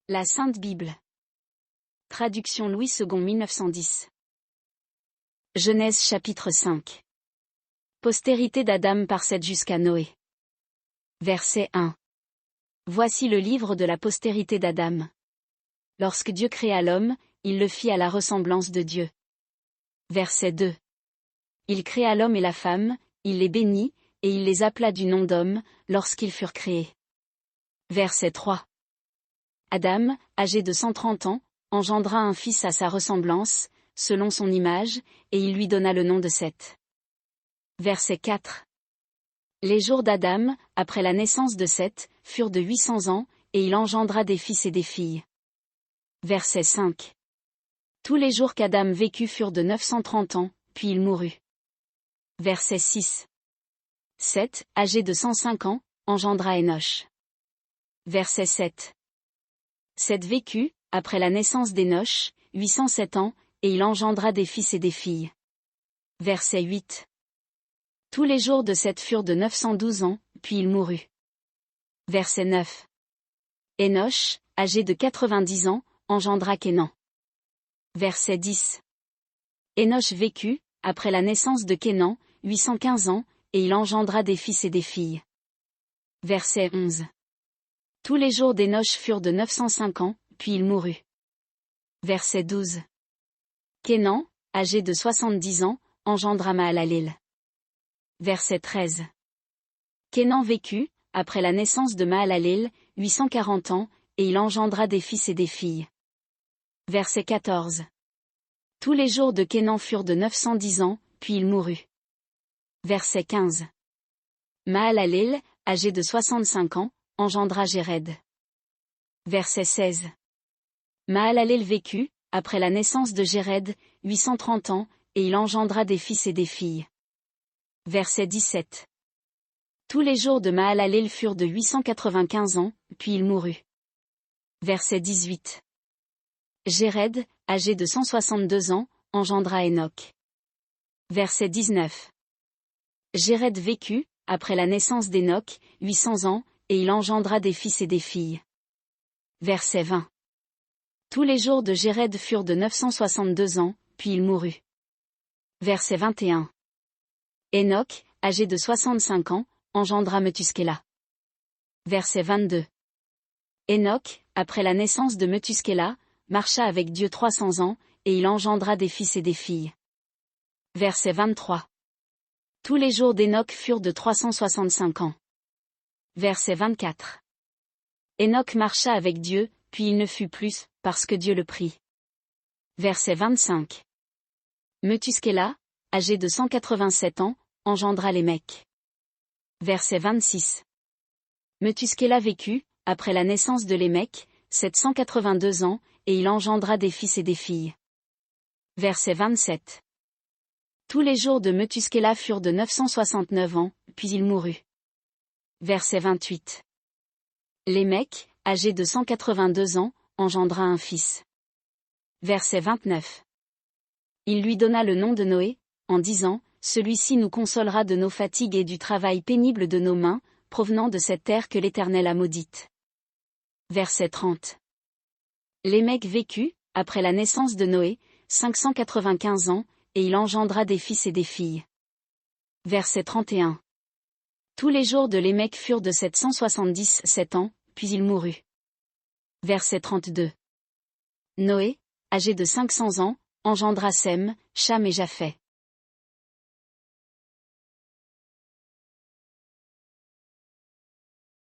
La Sainte Bible. Traduction Louis II 1910. Genèse chapitre 5. Postérité d'Adam par Seth jusqu'à Noé. Verset 1. Voici le livre de la postérité d'Adam. Lorsque Dieu créa l'homme, il le fit à la ressemblance de Dieu. Verset 2. Il créa l'homme et la femme, il les bénit, et il les appela du nom d'homme, lorsqu'ils furent créés. Verset 3. Adam, âgé de 130 ans, engendra un fils à sa ressemblance, selon son image, et il lui donna le nom de Seth. Verset 4. Les jours d'Adam, après la naissance de Seth, furent de 800 ans, et il engendra des fils et des filles. Verset 5. Tous les jours qu'Adam vécut furent de 930 ans, puis il mourut. Verset 6. Seth, âgé de 105 ans, engendra Énoch. Verset 7. Seth vécut, après la naissance d'Énoch, 807 ans, et il engendra des fils et des filles. Verset 8. Tous les jours de Seth furent de 912 ans, puis il mourut. Verset 9. Énoch, âgé de 90 ans, engendra Kénan. Verset 10. Énoch vécut, après la naissance de Kénan, 815 ans, et il engendra des fils et des filles. Verset 11. Tous les jours d'Énoch furent de 905 ans, puis il mourut. Verset 12. Kénan, âgé de 70 ans, engendra Mahalaleel. Verset 13. Kénan vécut, après la naissance de Mahalaleel, 840 ans, et il engendra des fils et des filles. Verset 14. Tous les jours de Kénan furent de 910 ans, puis il mourut. Verset 15. Mahalaleel, âgé de 65 ans, engendra Jéred. Verset 16. Mahalaleel vécut, après la naissance de Jéred, 830 ans, et il engendra des fils et des filles. Verset 17. Tous les jours de Mahalaleel furent de 895 ans, puis il mourut. Verset 18. Jéred, âgé de 162 ans, engendra Enoch. Verset 19. Jéred vécut, après la naissance d'Enoch, 800 ans, et il engendra des fils et des filles. Verset 20. Tous les jours de Jéred furent de 962 ans, puis il mourut. Verset 21. Enoch, âgé de 65 ans, engendra Methuskéla. Verset 22. Enoch, après la naissance de Methuskéla, marcha avec Dieu 300 ans, et il engendra des fils et des filles. Verset 23. Tous les jours d'Enoch furent de 365 ans. Verset 24. Enoch marcha avec Dieu, puis il ne fut plus, parce que Dieu le prit. Verset 25. Methuskéla, âgé de 187 ans, engendra Lémec. Verset 26. Methuskéla vécut, après la naissance de Lémec, 782 ans, et il engendra des fils et des filles. Verset 27. Tous les jours de Methuskéla furent de 969 ans, puis il mourut. Verset 28. Lémec, âgé de 182 ans, engendra un fils. Verset 29. Il lui donna le nom de Noé, en disant, « Celui-ci nous consolera de nos fatigues et du travail pénible de nos mains, provenant de cette terre que l'Éternel a maudite. » Verset 30. Lémec vécut, après la naissance de Noé, 595 ans, et il engendra des fils et des filles. Verset 31. Tous les jours de Lémec furent de 777 ans, puis il mourut. Verset 32. Noé, âgé de 500 ans, engendra Sem, Cham et Japhet.